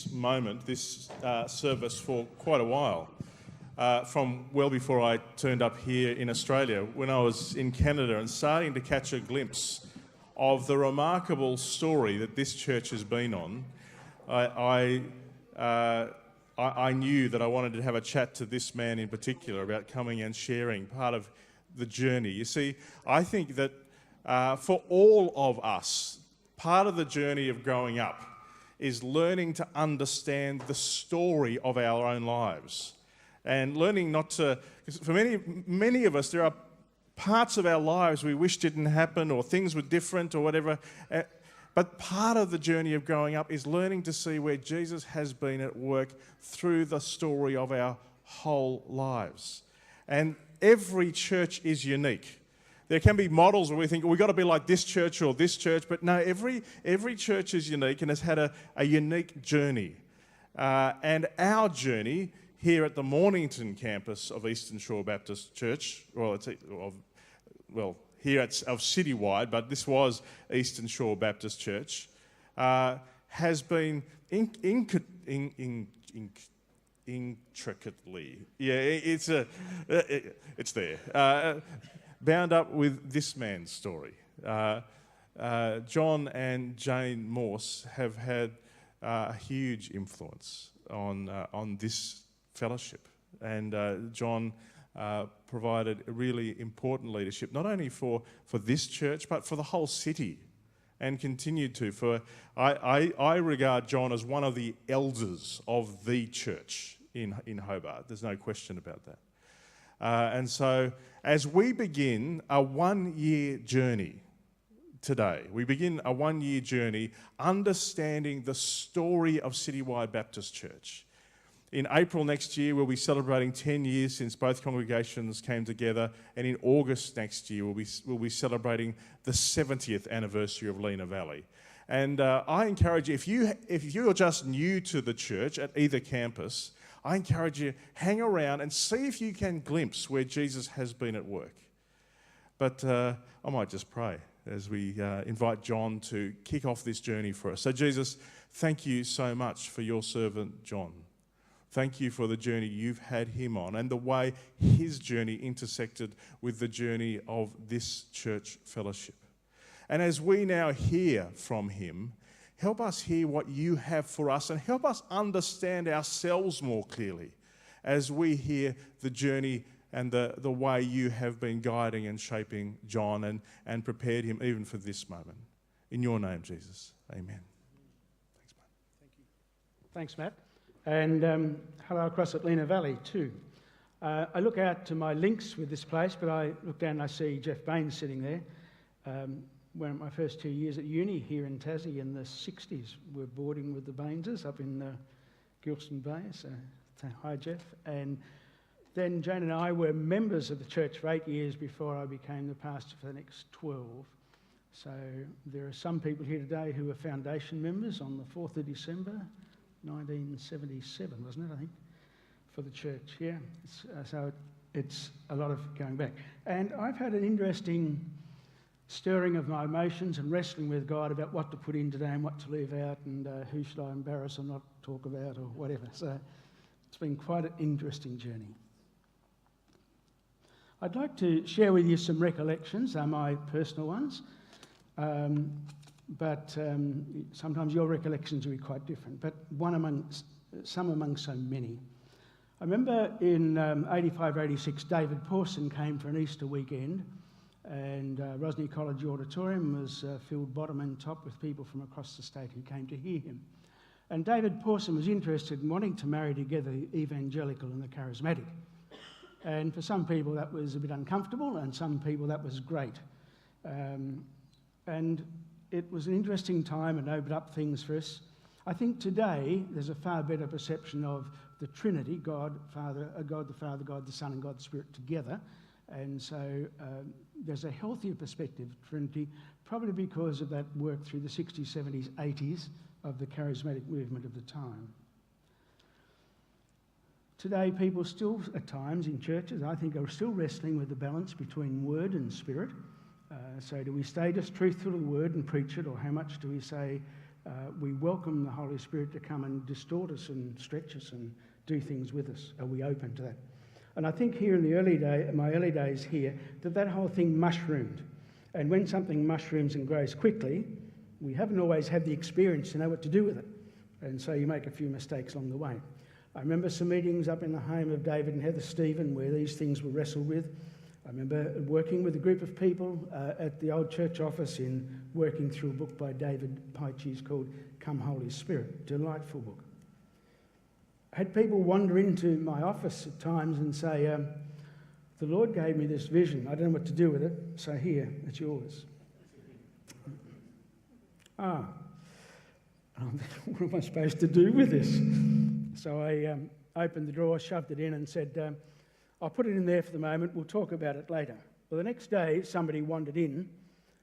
this moment, this service for quite a while, from well before I turned up here in Australia, when I was in Canada and starting to catch a glimpse of the remarkable story that this church has been on. I knew that I wanted to have a chat to this man in particular about coming and sharing part of the journey. You see, I think that for all of us, part of the journey of growing up is learning to understand the story of our own lives. And learning not to, because for many of us, there are parts of our lives we wish didn't happen, or things were different or whatever. But part of the journey of growing up is learning to see where Jesus has been at work through the story of our whole lives. And every church is unique. There can be models where we think, we've got to be like this church or this church, but no, every church is unique and has had a unique journey. And our journey here at the Mornington Campus of Eastern Shore Baptist Church, here it's of Citywide, but this was Eastern Shore Baptist Church, has been intricately, it's there, bound up with this man's story. John and Jane Morse have had a huge influence on this fellowship, and John provided a really important leadership, not only for this church, but for the whole city, and continued to. I regard John as one of the elders of the church in Hobart. There's no question about that. And so, as we begin a one-year journey today, we begin a one-year journey understanding the story of Citywide Baptist Church. In April next year, we'll be celebrating 10 years since both congregations came together, and in August next year, we'll be celebrating the 70th anniversary of Lenah Valley. And I encourage you, if you're just new to the church at either campus, I encourage you, hang around and see if you can glimpse where Jesus has been at work. But I might just pray as we invite John to kick off this journey for us. So Jesus, thank you so much for your servant John. Thank you for the journey you've had him on and the way his journey intersected with the journey of this church fellowship. And as we now hear from him, help us hear what you have for us and help us understand ourselves more clearly as we hear the journey and the way you have been guiding and shaping John and prepared him even for this moment. In your name, Jesus. Amen. Thanks, mate. Thank you. Thanks, Matt. And hello across at Lenah Valley too. I look out to my links with this place, but I look down and I see Jeff Baines sitting there. One of my first 2 years at uni here in Tassie in the 60s, we're boarding with the Baineses up in Gilston Bay. So hi, Jeff. And then Jane and I were members of the church for 8 years before I became the pastor for the next 12. So there are some people here today who are foundation members on the 4th of December, 1977, wasn't it, I think, for the church, yeah. So it's a lot of going back. And I've had an interesting stirring of my emotions and wrestling with God about what to put in today and what to leave out and who should I embarrass or not talk about or whatever. So it's been quite an interesting journey. I'd like to share with you some recollections. They're my personal ones. But sometimes your recollections will be quite different, but some among so many. I remember in 85, 86, David Pawson came for an Easter weekend, and Rosny College Auditorium was filled bottom and top with people from across the state who came to hear him. And David Pawson was interested in wanting to marry together the evangelical and the charismatic. And for some people that was a bit uncomfortable, and some people that was great. And it was an interesting time and opened up things for us. I think today there's a far better perception of the Trinity, God the Father, God the Son, and God the Spirit together. And so there's a healthier perspective of Trinity, probably because of that work through the 60s, 70s, 80s of the charismatic movement of the time. Today, people still, at times in churches, I think, are still wrestling with the balance between word and spirit. So do we stay just truthful to the word and preach it, or how much do we say we welcome the Holy Spirit to come and distort us and stretch us and do things with us. Are we open to that? And I think here in my early days here, that whole thing mushroomed. And when something mushrooms and grows quickly, we haven't always had the experience to know what to do with it. And so you make a few mistakes along the way. I remember some meetings up in the home of David and Heather Stephen where these things were wrestled with. I remember working with a group of people at the old church office in working through a book by David Pyches called Come Holy Spirit. Delightful book. I had people wander into my office at times and say, the Lord gave me this vision. I don't know what to do with it, so here, it's yours. What am I supposed to do with this? So I opened the drawer, shoved it in and said, I'll put it in there for the moment, we'll talk about it later. Well, the next day, somebody wandered in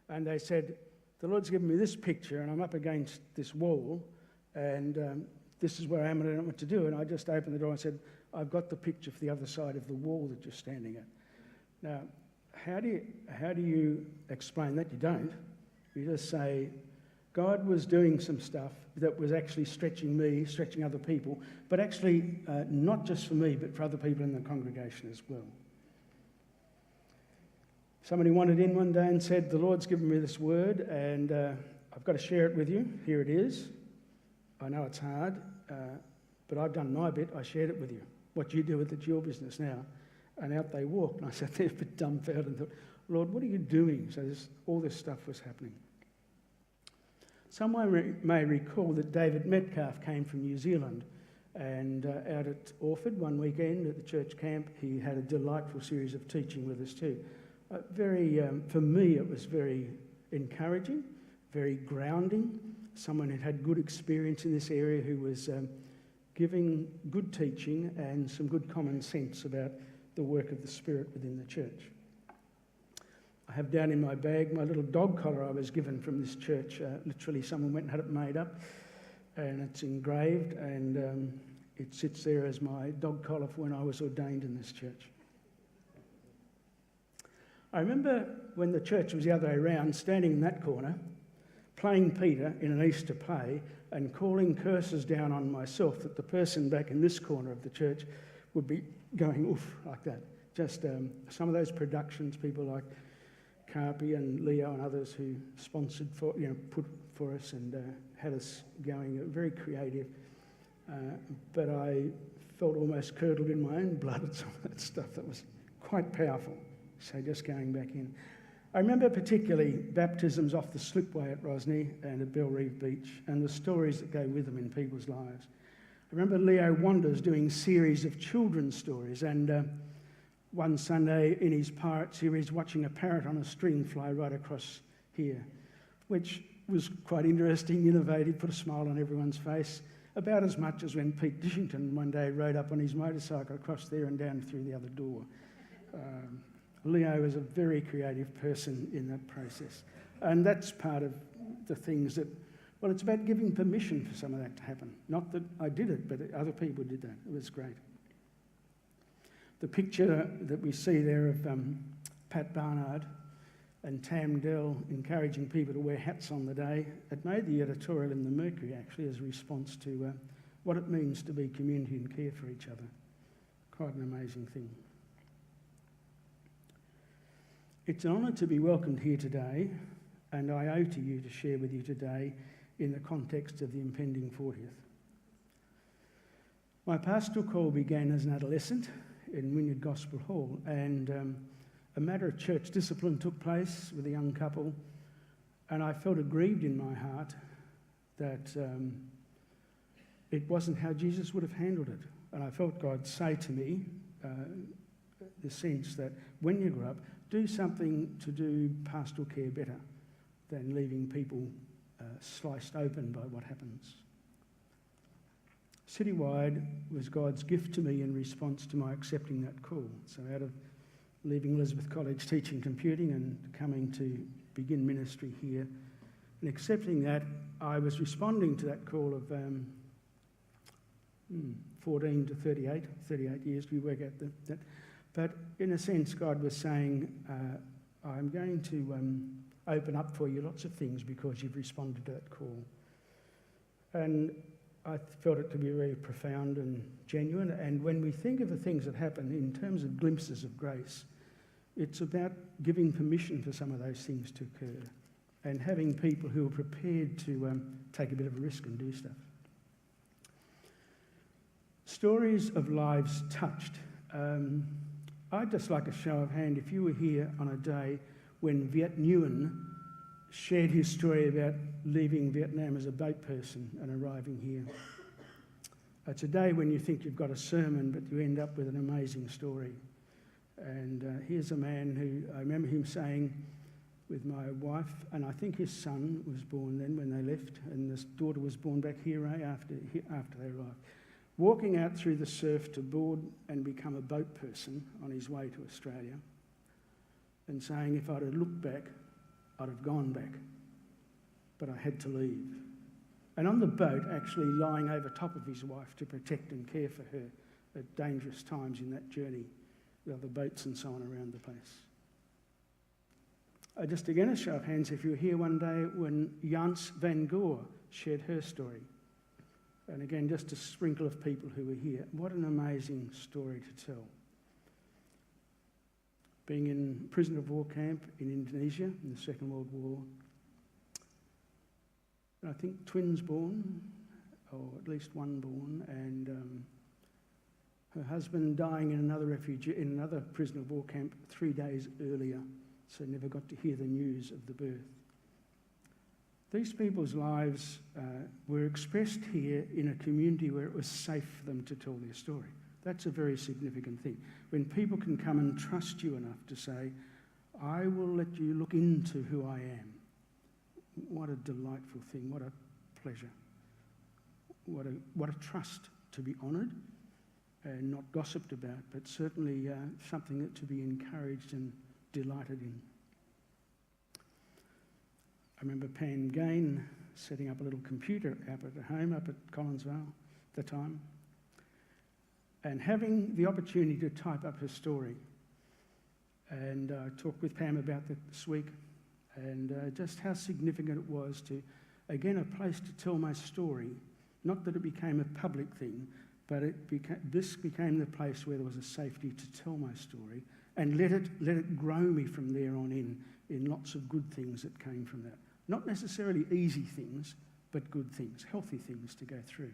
and they said, the Lord's given me this picture and I'm up against this wall and this is where I am and I don't know what to do. And I just opened the door and said, I've got the picture for the other side of the wall that you're standing at. Now, how do you explain that? You don't. You just say, God was doing some stuff that was actually stretching me, stretching other people, but actually not just for me, but for other people in the congregation as well. Somebody wandered in one day and said, the Lord's given me this word and I've got to share it with you. Here it is. I know it's hard, but I've done my bit. I shared it with you. What you do with it's your business now. And out they walked. And I sat there a bit dumbfounded and thought, Lord, what are you doing? So all this stuff was happening. Someone may recall that David Metcalf came from New Zealand and out at Orford one weekend at the church camp, he had a delightful series of teaching with us too. For me, it was very encouraging, very grounding. Someone who had good experience in this area who was giving good teaching and some good common sense about the work of the Spirit within the church. I have down in my bag my little dog collar I was given from this church. Literally someone went and had it made up and it's engraved and it sits there as my dog collar for when I was ordained in this church. I remember when the church was the other way around, standing in that corner, playing Peter in an Easter play and calling curses down on myself that the person back in this corner of the church would be going oof like that. Just some of those productions, people like Carpy and Leo and others who sponsored put for us and had us going, very creative. But I felt almost curdled in my own blood at some of that stuff that was quite powerful. So just going back in. I remember particularly baptisms off the slipway at Rosny and at Belrive Beach and the stories that go with them in people's lives. I remember Leo Wanders doing series of children's stories and one Sunday in his pirate series watching a parrot on a string fly right across here, which was quite interesting, innovative, put a smile on everyone's face, about as much as when Pete Dishington one day rode up on his motorcycle across there and down through the other door. Leo is a very creative person in that process. And that's part of the things that, well, it's about giving permission for some of that to happen. Not that I did it, but other people did that. It was great. The picture that we see there of Pat Barnard and Tam Dell encouraging people to wear hats on the day, it made the editorial in the Mercury actually as a response to what it means to be community and care for each other. Quite an amazing thing. It's an honour to be welcomed here today, and I owe to you to share with you today in the context of the impending 40th. My pastoral call began as an adolescent in Wynyard Gospel Hall, and a matter of church discipline took place with a young couple, and I felt aggrieved in my heart that it wasn't how Jesus would have handled it. And I felt God say to me, the sense that when you grow up, do something to do pastoral care better than leaving people sliced open by what happens. Citywide was God's gift to me in response to my accepting that call. So out of leaving Elizabeth College teaching computing and coming to begin ministry here and accepting that, I was responding to that call of 14 to 38 years, we work out that. But in a sense, God was saying, I'm going to open up for you lots of things because you've responded to that call. And I felt it to be very profound and genuine. And when we think of the things that happen in terms of glimpses of grace, it's about giving permission for some of those things to occur and having people who are prepared to take a bit of a risk and do stuff. Stories of lives touched. I'd just like a show of hand if you were here on a day when Viet Nguyen shared his story about leaving Vietnam as a boat person and arriving here. It's a day when you think you've got a sermon, but you end up with an amazing story. And here's a man who, I remember him saying, with my wife, and I think his son was born then when they left, and this daughter was born back here after they arrived. Walking out through the surf to board and become a boat person on his way to Australia, and saying, if I'd have looked back, I'd have gone back, but I had to leave. And on the boat, actually lying over top of his wife to protect and care for her at dangerous times in that journey, with other boats and so on around the place. Just again, a show of hands if you were here one day when Jans van Goor shared her story. And again, just a sprinkle of people who were here. What an amazing story to tell. Being in prisoner of war camp in Indonesia in the Second World War. I think twins born, or at least one born, and her husband dying in another prisoner of war camp 3 days earlier, so never got to hear the news of the birth. These people's lives were expressed here in a community where it was safe for them to tell their story. That's a very significant thing. When people can come and trust you enough to say, I will let you look into who I am. What a delightful thing, what a pleasure. What a trust to be honoured and not gossiped about, but certainly something that to be encouraged and delighted in. I remember Pam Gain setting up a little computer app at home up at Collinsville at the time, and having the opportunity to type up her story. And I talked with Pam about that this week, and just how significant it was to, again, a place to tell my story. Not that it became a public thing, but this became the place where there was a safety to tell my story, and let it grow me from there on in lots of good things that came from that. Not necessarily easy things, but good things, healthy things to go through.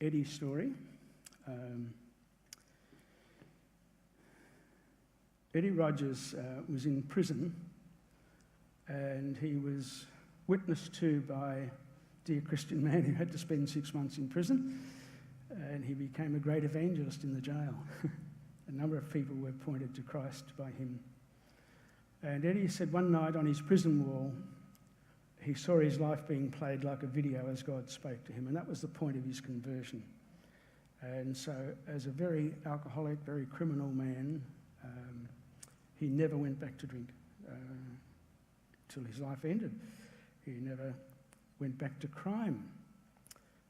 Eddie's story. Eddie Rogers was in prison, and he was witnessed to by a dear Christian man who had to spend 6 months in prison, and he became a great evangelist in the jail. A number of people were pointed to Christ by him. And Eddie said one night on his prison wall, he saw his life being played like a video as God spoke to him, and that was the point of his conversion. And so as a very alcoholic, very criminal man, he never went back to drink till his life ended. He never went back to crime.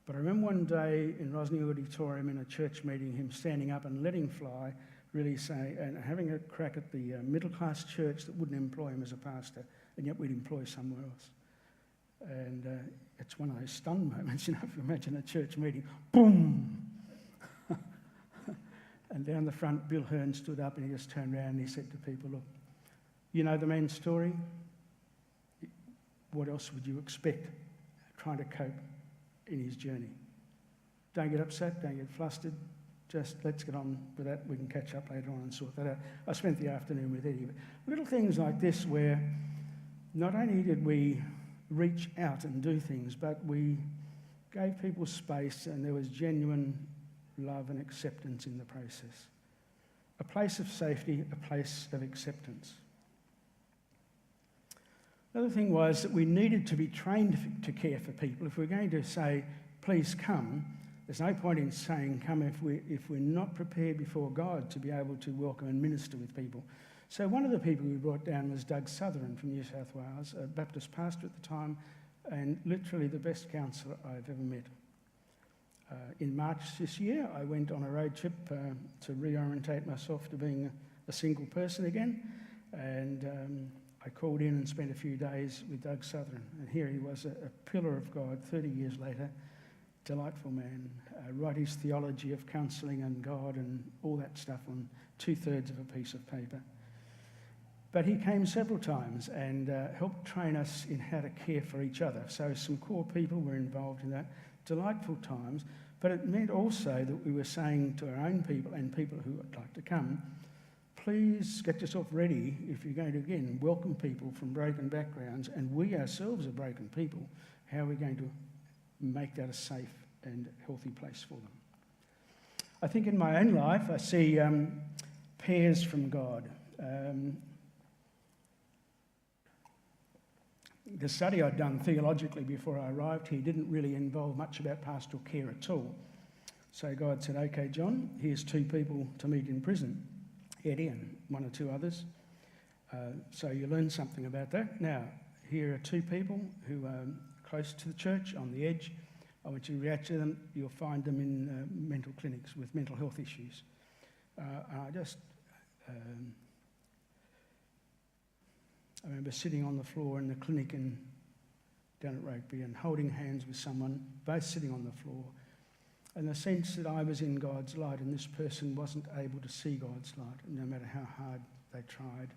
But I remember one day in Rosny Auditorium in a church meeting, him standing up and letting fly, really say, and having a crack at the middle-class church that wouldn't employ him as a pastor, and yet we'd employ somewhere else. And it's one of those stunned moments, you know, if you imagine a church meeting, boom! And down the front, Bill Hearn stood up and he just turned around and he said to people, look, you know the man's story? What else would you expect trying to cope in his journey? Don't get upset, don't get flustered, just let's get on with that. We can catch up later on and sort that out. I spent the afternoon with Eddie. But little things like this where not only did we reach out and do things, but we gave people space and there was genuine love and acceptance in the process. A place of safety, a place of acceptance. Another thing was that we needed to be trained to care for people. If we're going to say, please come, there's no point in saying come if we're not prepared before God to be able to welcome and minister with people. So one of the people we brought down was Doug Sutherland from New South Wales, a Baptist pastor at the time, and literally the best counsellor I've ever met. In March this year, I went on a road trip to reorientate myself to being a single person again, and I I called in and spent a few days with Doug Southern, and here he was, a pillar of God 30 years later, delightful man, write his theology of counselling and God and all that stuff on 2/3 of a piece of paper. But he came several times and helped train us in how to care for each other. So some core people were involved in that. Delightful times, but it meant also that we were saying to our own people and people who would like to come, please get yourself ready if you're going to, again, welcome people from broken backgrounds, and we ourselves are broken people. How are we going to make that a safe and healthy place for them? I think in my own life I see pairs from God. The study I'd done theologically before I arrived here didn't really involve much about pastoral care at all. So God said, okay, John, here's 2 people to meet in prison, Eddie and 1 or 2 others. So you learn something about that. Now, here are 2 people who are close to the church, on the edge. I want you to react to them. You'll find them in mental clinics with mental health issues. I remember sitting on the floor in the clinic down at Rugby and holding hands with someone, both sitting on the floor, and the sense that I was in God's light and this person wasn't able to see God's light, no matter how hard they tried.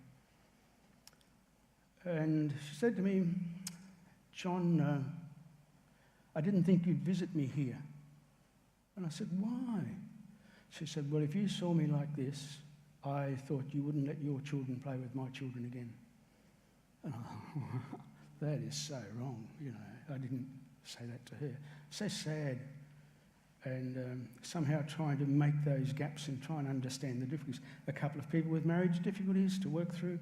And she said to me, John, I didn't think you'd visit me here. And I said, why? She said, well, if you saw me like this, I thought you wouldn't let your children play with my children again. And that is so wrong, I didn't say that to her. So sad. And somehow trying to make those gaps and try and understand the difficulties. A couple of people with marriage difficulties to work through.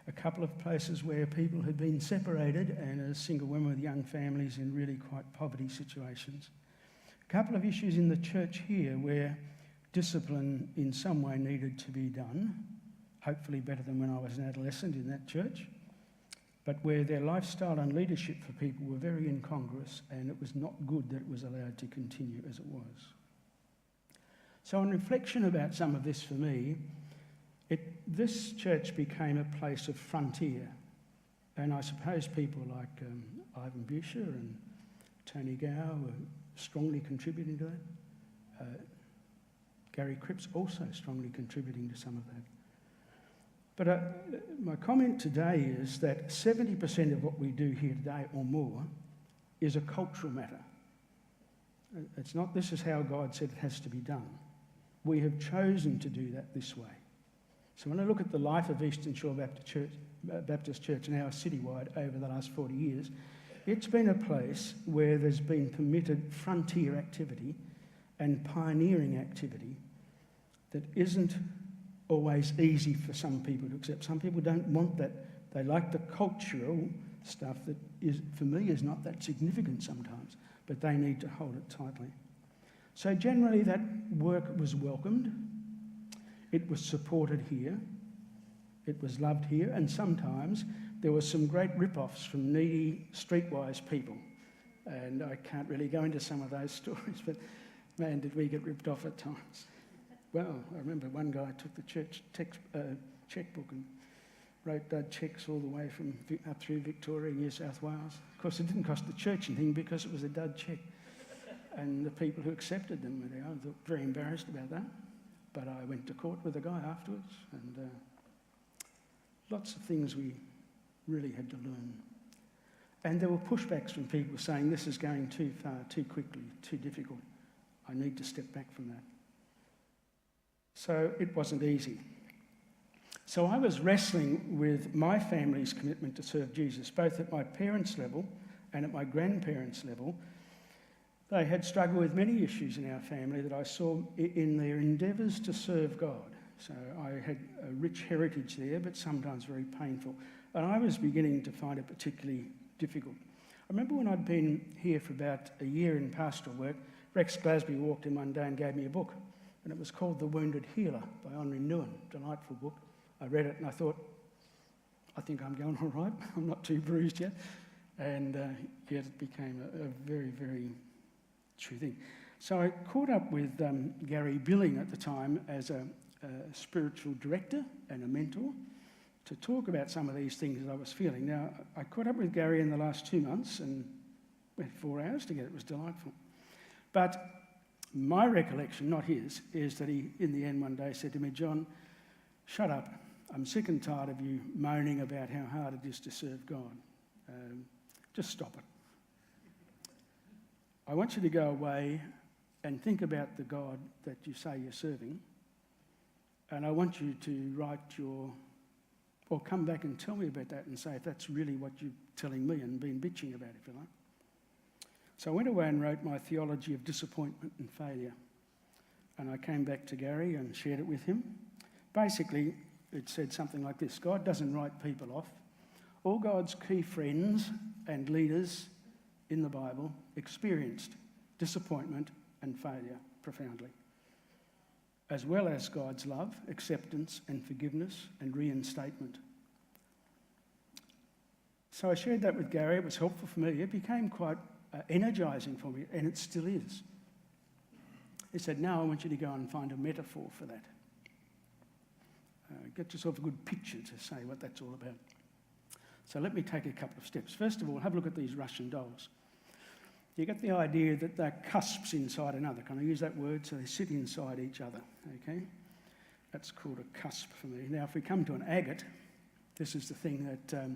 A couple of places where people had been separated and as single women with young families in really quite poverty situations. A couple of issues in the church here where discipline in some way needed to be done, hopefully better than when I was an adolescent in that church, but where their lifestyle and leadership for people were very incongruous, and it was not good that it was allowed to continue as it was. So in reflection about some of this for me, this church became a place of frontier, and I suppose people like Ivan Buscher and Tony Gow were strongly contributing to that. Gary Cripps also strongly contributing to some of that. But my comment today is that 70% of what we do here today or more is a cultural matter. It's not, this is how God said it has to be done. We have chosen to do that this way. So when I look at the life of Eastern Shore Baptist Church now citywide over the last 40 years, it's been a place where there's been permitted frontier activity and pioneering activity that isn't always easy for some people to accept. Some people don't want that. They like the cultural stuff that is, for me, is not that significant sometimes, but they need to hold it tightly. So generally that work was welcomed. It was supported here. It was loved here. And sometimes there were some great rip-offs from needy, streetwise people. And I can't really go into some of those stories, but man, did we get ripped off at times. Well, I remember one guy took the church checkbook and wrote dud checks all the way from up through Victoria, New South Wales. Of course, it didn't cost the church anything because it was a dud check. And the people who accepted them were very embarrassed about that. But I went to court with the guy afterwards, and lots of things we really had to learn. And there were pushbacks from people saying, this is going too far, too quickly, too difficult. I need to step back from that. So it wasn't easy. So I was wrestling with my family's commitment to serve Jesus, both at my parents' level and at my grandparents' level. They had struggled with many issues in our family that I saw in their endeavours to serve God. So I had a rich heritage there, but sometimes very painful. And I was beginning to find it particularly difficult. I remember when I'd been here for about a year in pastoral work, Rex Glasby walked in one day and gave me a book. And it was called The Wounded Healer by Henri Nouwen, delightful book. I read it and I thought, I think I'm going all right. I'm not too bruised yet. And yet it became a very, very true thing. So I caught up with Gary Billing at the time as a spiritual director and a mentor to talk about some of these things that I was feeling. Now, I caught up with Gary in the last 2 months and we had 4 hours together. It was delightful. But my recollection, not his, is that he, in the end one day, said to me, "John, shut up. I'm sick and tired of you moaning about how hard it is to serve God. Just stop it. I want you to go away and think about the God that you say you're serving, and I want you to or come back and tell me about that and say if that's really what you're telling me and been bitching about, if you like." So I went away and wrote my theology of disappointment and failure. And I came back to Gary and shared it with him. Basically, it said something like this: God doesn't write people off. All God's key friends and leaders in the Bible experienced disappointment and failure profoundly, as well as God's love, acceptance and forgiveness and reinstatement. So I shared that with Gary. It was helpful for me. It became quite energising for me, and it still is. He said, "Now I want you to go and find a metaphor for that. Get yourself a good picture to say what that's all about." So let me take a couple of steps. First of all, have a look at these Russian dolls. You get the idea that they're cusps inside another. Can I use that word? So they sit inside each other, okay? That's called a cusp for me. Now, if we come to an agate, this is the thing that...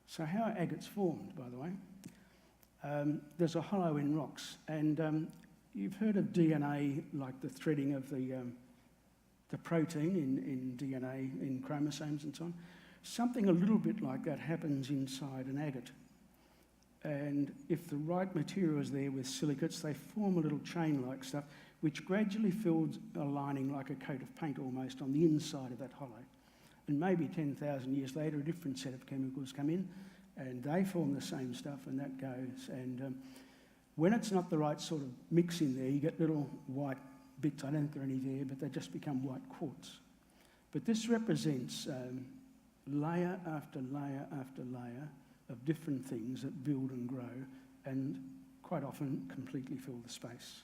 So how are agates formed, by the way? There's a hollow in rocks, and you've heard of DNA, like the threading of the protein in DNA, in chromosomes and so on. Something a little bit like that happens inside an agate. And if the right material is there with silicates, they form a little chain-like stuff, which gradually fills a lining like a coat of paint almost on the inside of that hollow. And maybe 10,000 years later, a different set of chemicals come in, and they form the same stuff, and that goes. And when it's not the right sort of mix in there, you get little white bits. I don't think there are any there, but they just become white quartz. But this represents layer after layer after layer of different things that build and grow and quite often completely fill the space.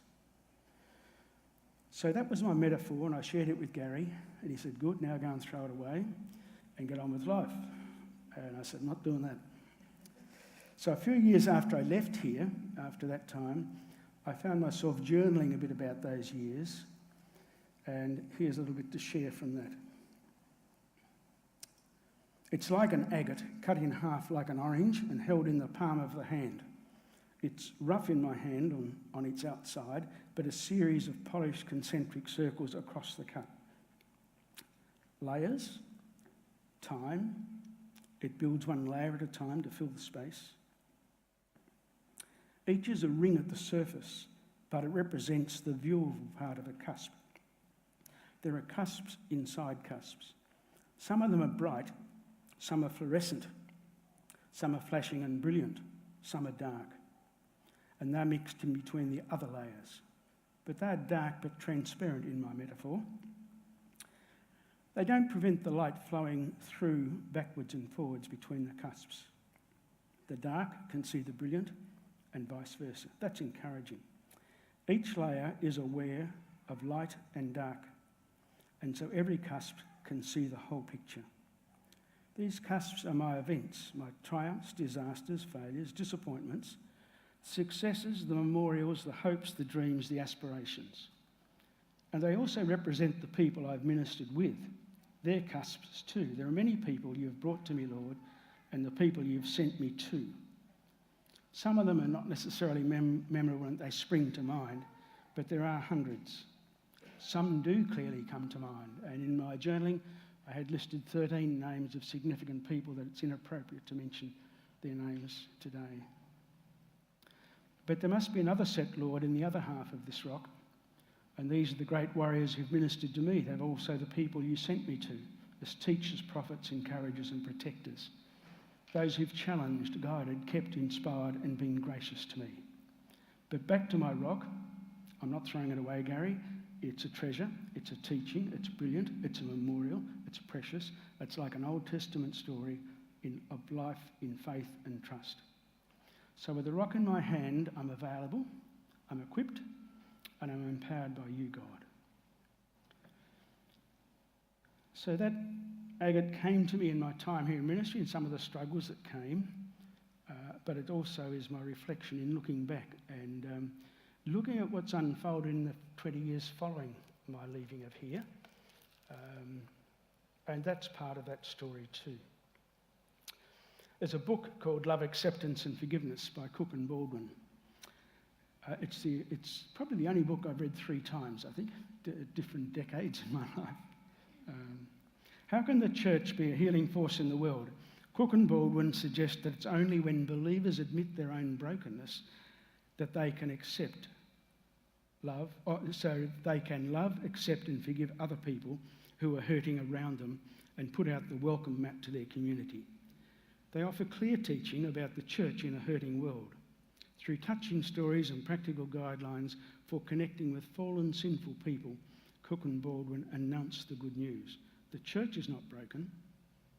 So that was my metaphor, and I shared it with Gary, and he said, "Good, now go and throw it away and get on with life." And I said, "Not doing that." So a few years after I left here, after that time, I found myself journaling a bit about those years, and here's a little bit to share from that. It's like an agate, cut in half like an orange and held in the palm of the hand. It's rough in my hand on its outside, but a series of polished concentric circles across the cut. Layers, time, it builds one layer at a time to fill the space. Each is a ring at the surface, but it represents the viewable part of a cusp. There are cusps inside cusps. Some of them are bright, some are fluorescent, some are flashing and brilliant, some are dark. And they're mixed in between the other layers. But they're dark but transparent in my metaphor. They don't prevent the light flowing through backwards and forwards between the cusps. The dark can see the brilliant and vice versa. That's encouraging. Each layer is aware of light and dark, and so every cusp can see the whole picture. These cusps are my events, my triumphs, disasters, failures, disappointments, successes, the memorials, the hopes, the dreams, the aspirations. And they also represent the people I've ministered with. They're cusps too. There are many people you've brought to me, Lord, and the people you've sent me to. Some of them are not necessarily memorable and they spring to mind, but there are hundreds. Some do clearly come to mind, and in my journaling I had listed 13 names of significant people that it's inappropriate to mention their names today. But there must be another set, Lord, in the other half of this rock, and these are the great warriors who've ministered to me. They're also the people you sent me to, as teachers, prophets, encouragers and protectors. Those who've challenged, guided, kept, inspired and been gracious to me. But back to my rock. I'm not throwing it away, Gary. It's a treasure, it's a teaching, it's brilliant, it's a memorial, it's precious. It's like an Old Testament story of life in faith and trust. So with the rock in my hand, I'm available, I'm equipped, and I'm empowered by you, God. So that agate came to me in my time here in ministry and some of the struggles that came, but it also is my reflection in looking back and looking at what's unfolded in the 20 years following my leaving of here. And that's part of that story too. There's a book called Love, Acceptance and Forgiveness by Cook and Baldwin. It's probably the only book I've read 3 times, I think, different decades in my life. How can the church be a healing force in the world? Cook and Baldwin suggest that it's only when believers admit their own brokenness that they can accept love, so they can love, accept and forgive other people who are hurting around them and put out the welcome mat to their community. They offer clear teaching about the church in a hurting world. Through touching stories and practical guidelines for connecting with fallen, sinful people, Cook and Baldwin announce the good news. The church is not broken,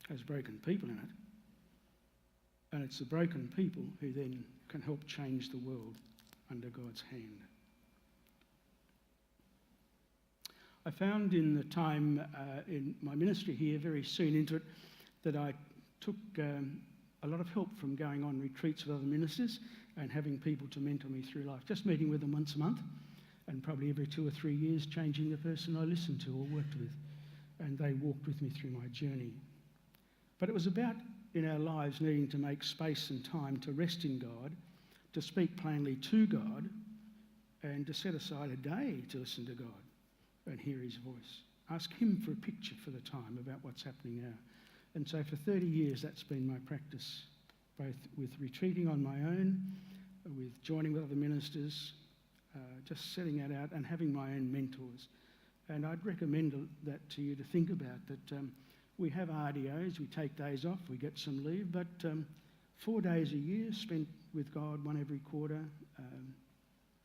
has broken people in it. And it's the broken people who then can help change the world under God's hand. I found in the time in my ministry here, very soon into it, that I took a lot of help from going on retreats with other ministers and having people to mentor me through life. Just meeting with them once a month and probably every 2 or 3 years changing the person I listened to or worked with. And they walked with me through my journey. But it was about, in our lives, needing to make space and time to rest in God, to speak plainly to God, and to set aside a day to listen to God and hear his voice. Ask him for a picture for the time about what's happening now. And so for 30 years, that's been my practice, both with retreating on my own, with joining with other ministers, just setting that out and having my own mentors. And I'd recommend that to you to think about, that we have RDOs, we take days off, we get some leave, but 4 days a year spent with God, one every quarter,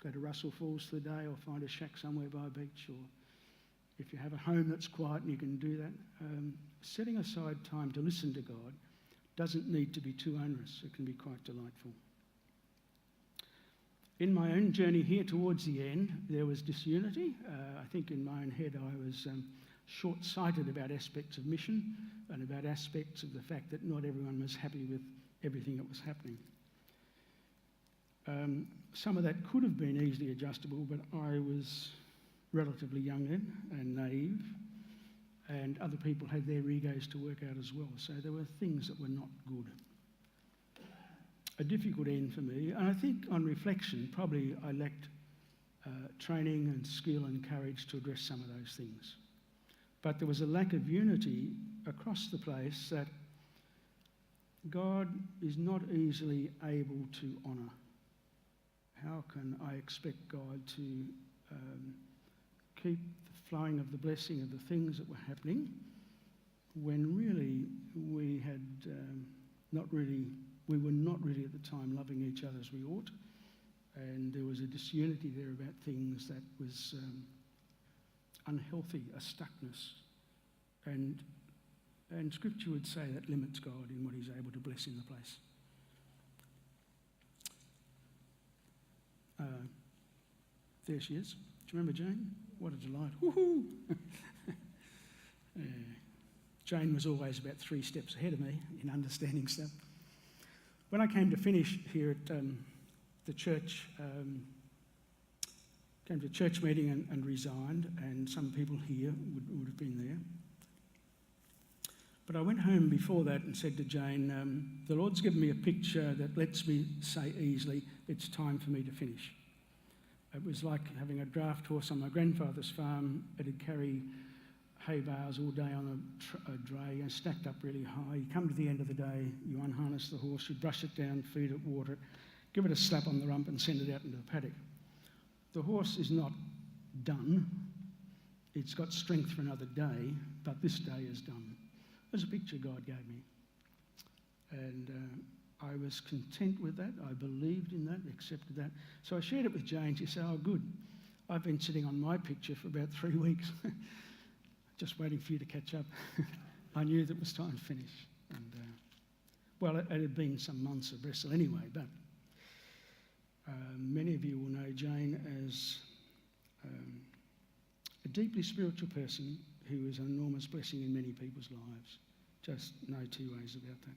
go to Russell Falls for the day or find a shack somewhere by a beach, or if you have a home that's quiet and you can do that, setting aside time to listen to God doesn't need to be too onerous. It can be quite delightful. In my own journey here towards the end, there was disunity. I think in my own head I was short-sighted about aspects of mission and about aspects of the fact that not everyone was happy with everything that was happening. Some of that could have been easily adjustable, but I was relatively young then and naive, and other people had their egos to work out as well. So there were things that were not good. A difficult end for me, and I think on reflection, probably I lacked training and skill and courage to address some of those things. But there was a lack of unity across the place that God is not easily able to honour. How can I expect God to keep the flowing of the blessing of the things that were happening when really we were not really at the time loving each other as we ought, and there was a disunity there about things that was unhealthy, a stuckness, and Scripture would say that limits God in what he's able to bless in the place. There she is. Do you remember Jane? What a delight. Woohoo! Jane was always about 3 steps ahead of me in understanding stuff. When I came to finish here at the church, came to a church meeting and resigned, and some people here would have been there. But I went home before that and said to Jane, the Lord's given me a picture that lets me say easily, it's time for me to finish. It was like having a draft horse on my grandfather's farm. It'd carry hay bales all day on a dray, stacked up really high. You come to the end of the day, you unharness the horse, you brush it down, feed it, water it, give it a slap on the rump and send it out into the paddock. The horse is not done. It's got strength for another day, but this day is done. There's a picture God gave me. And I was content with that. I believed in that, accepted that. So I shared it with Jane. She said, oh, good. I've been sitting on my picture for about 3 weeks, just waiting for you to catch up. I knew that it was time to finish. And well, it had been some months of wrestle anyway, but many of you will know Jane as a deeply spiritual person who was an enormous blessing in many people's lives. Just no two ways about that.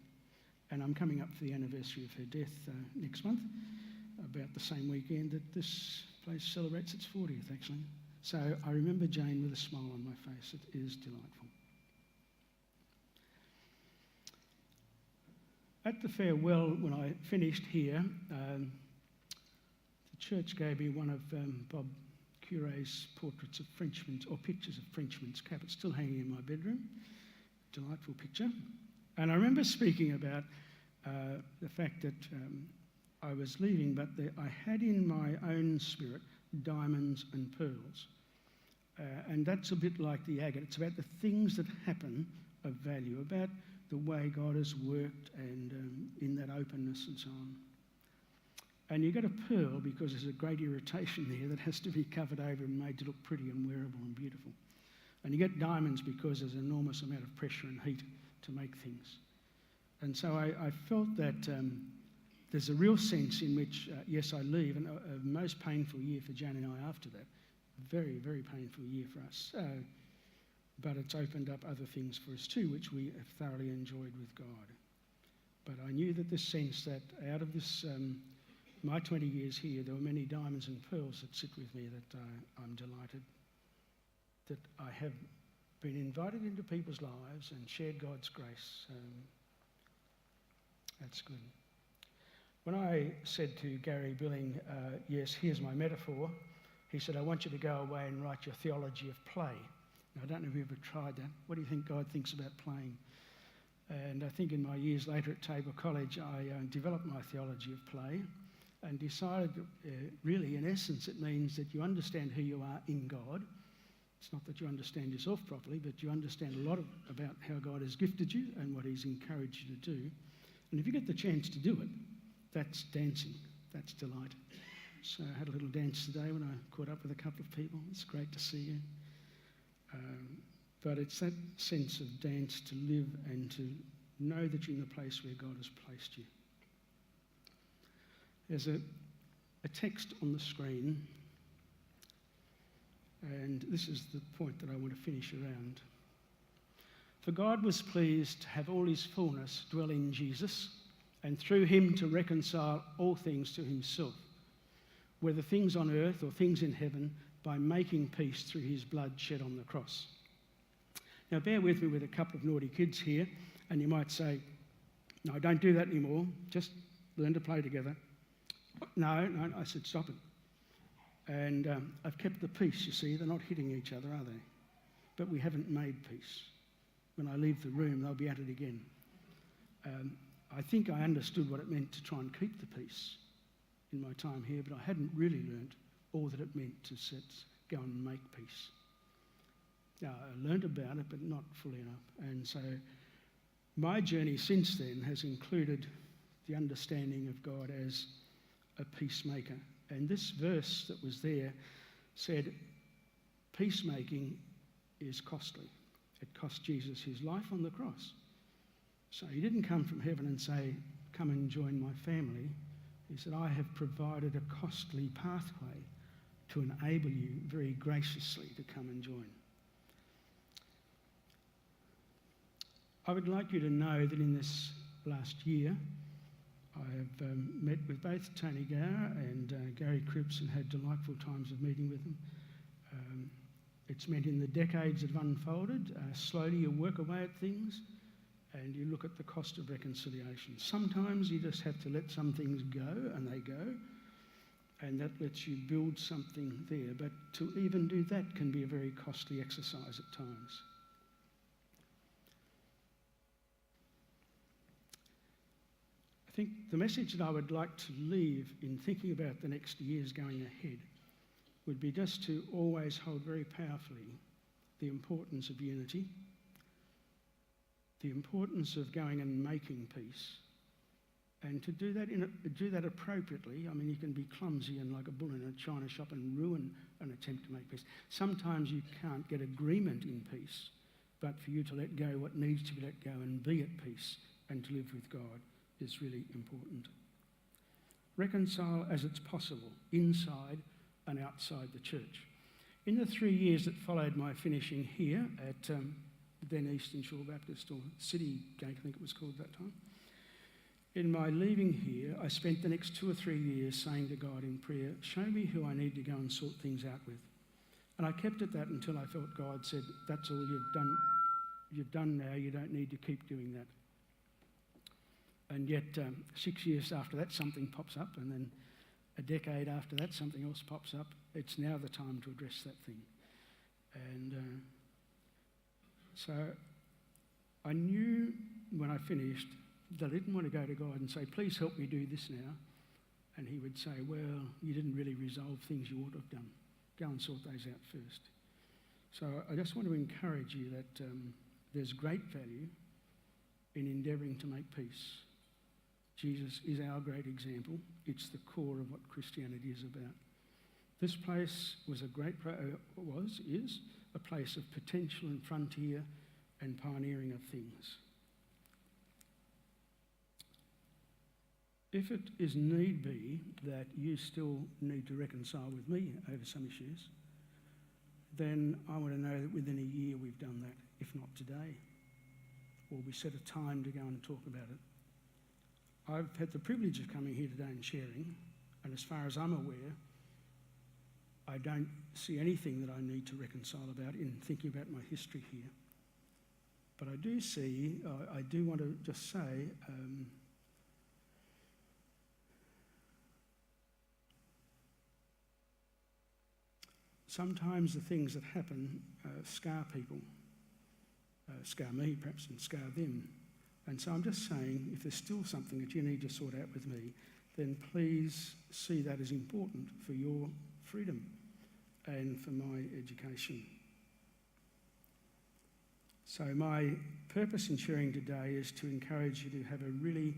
And I'm coming up for the anniversary of her death next month, about the same weekend that this place celebrates its 40th, actually. So I remember Jane with a smile on my face. It is delightful. At the farewell, when I finished here, the church gave me one of Bob Cure's portraits of Frenchmen, or pictures of Frenchmen's cap. It's still hanging in my bedroom. Delightful picture. And I remember speaking about the fact that I was leaving, but I had in my own spirit diamonds and pearls. And that's a bit like the agate. It's about the things that happen of value, about the way God has worked and in that openness and so on. And you get a pearl because there's a great irritation there that has to be covered over and made to look pretty and wearable and beautiful. And you get diamonds because there's an enormous amount of pressure and heat to make things. And so I felt that there's a real sense in which, yes, I leave, and a most painful year for Jan and I after that. Very, very painful year for us. But it's opened up other things for us too, which we have thoroughly enjoyed with God. But I knew that this sense that out of this, my 20 years here, there were many diamonds and pearls that sit with me that I'm delighted that I have been invited into people's lives and shared God's grace. That's good. When I said to Gary Billing, yes, here's my metaphor, he said, I want you to go away and write your theology of play. Now, I don't know if you've ever tried that. What do you think God thinks about playing? And I think in my years later at Tabor College, I developed my theology of play and decided that, really, in essence, it means that you understand who you are in God. It's not that you understand yourself properly, but you understand a lot about how God has gifted you and what he's encouraged you to do. And if you get the chance to do it, that's dancing. That's delight. So I had a little dance today when I caught up with a couple of people. It's great to see you. But it's that sense of dance to live and to know that you're in the place where God has placed you. There's a text on the screen, and this is the point that I want to finish around. For God was pleased to have all his fullness dwell in Jesus, and through him to reconcile all things to himself, whether things on earth or things in heaven, by making peace through his blood shed on the cross. Now, bear with me with a couple of naughty kids here, and you might say, no, don't do that anymore. Just learn to play together. No, I said, stop it. And I've kept the peace, you see. They're not hitting each other, are they? But we haven't made peace. When I leave the room, they'll be at it again. I think I understood what it meant to try and keep the peace in my time here, but I hadn't really learnt all that it meant to go and make peace. Now, I learnt about it, but not fully enough. And so my journey since then has included the understanding of God as a peacemaker. And this verse that was there said, peacemaking is costly. It cost Jesus his life on the cross. So he didn't come from heaven and say, come and join my family. He said, I have provided a costly pathway to enable you very graciously to come and join. I would like you to know that in this last year, I have met with both Tony Gower and Gary Cripps and had delightful times of meeting with them. It's meant in the decades that have unfolded, slowly you work away at things and you look at the cost of reconciliation. Sometimes you just have to let some things go, and they go, and that lets you build something there. But to even do that can be a very costly exercise at times. I think the message that I would like to leave in thinking about the next years going ahead would be just to always hold very powerfully the importance of unity, the importance of going and making peace, and to do that appropriately. I mean, you can be clumsy and like a bull in a china shop and ruin an attempt to make peace. Sometimes you can't get agreement in peace, but for you to let go what needs to be let go and be at peace and to live with God is really important. Reconcile as it's possible, inside and outside the church. In the 3 years that followed my finishing here at then Eastern Shore Baptist, or City Gate, I think it was called at that time, in my leaving here, I spent the next 2 or 3 years saying to God in prayer, show me who I need to go and sort things out with. And I kept at that until I felt God said, that's all you've done. You've done now, you don't need to keep doing that. And yet 6 years after that, something pops up, and then a decade after that, something else pops up. It's now the time to address that thing. And so I knew when I finished that I didn't want to go to God and say, please help me do this now. And he would say, well, you didn't really resolve things you ought to have done. Go and sort those out first. So I just want to encourage you that there's great value in endeavouring to make peace. Jesus is our great example. It's the core of what Christianity is about. This place was is a place of potential and frontier and pioneering of things. If it is need be that you still need to reconcile with me over some issues, then I want to know that within a year we've done that, if not today, or we set a time to go and talk about it. I've had the privilege of coming here today and sharing, and as far as I'm aware, I don't see anything that I need to reconcile about in thinking about my history here. But I do see, I do want to just say, sometimes the things that happen scar people, scar me perhaps, and scar them. And so I'm just saying, if there's still something that you need to sort out with me, then please see that as important for your freedom and for my education. So my purpose in sharing today is to encourage you to have a really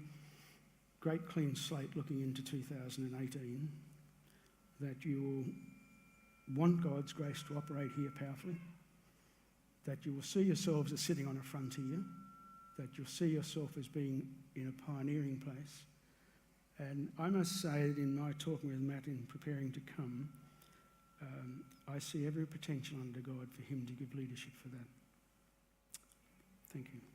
great clean slate looking into 2018, that you will want God's grace to operate here powerfully, that you will see yourselves as sitting on a frontier, that you'll see yourself as being in a pioneering place. And I must say that in my talking with Matt in preparing to come, I see every potential under God for him to give leadership for that. Thank you.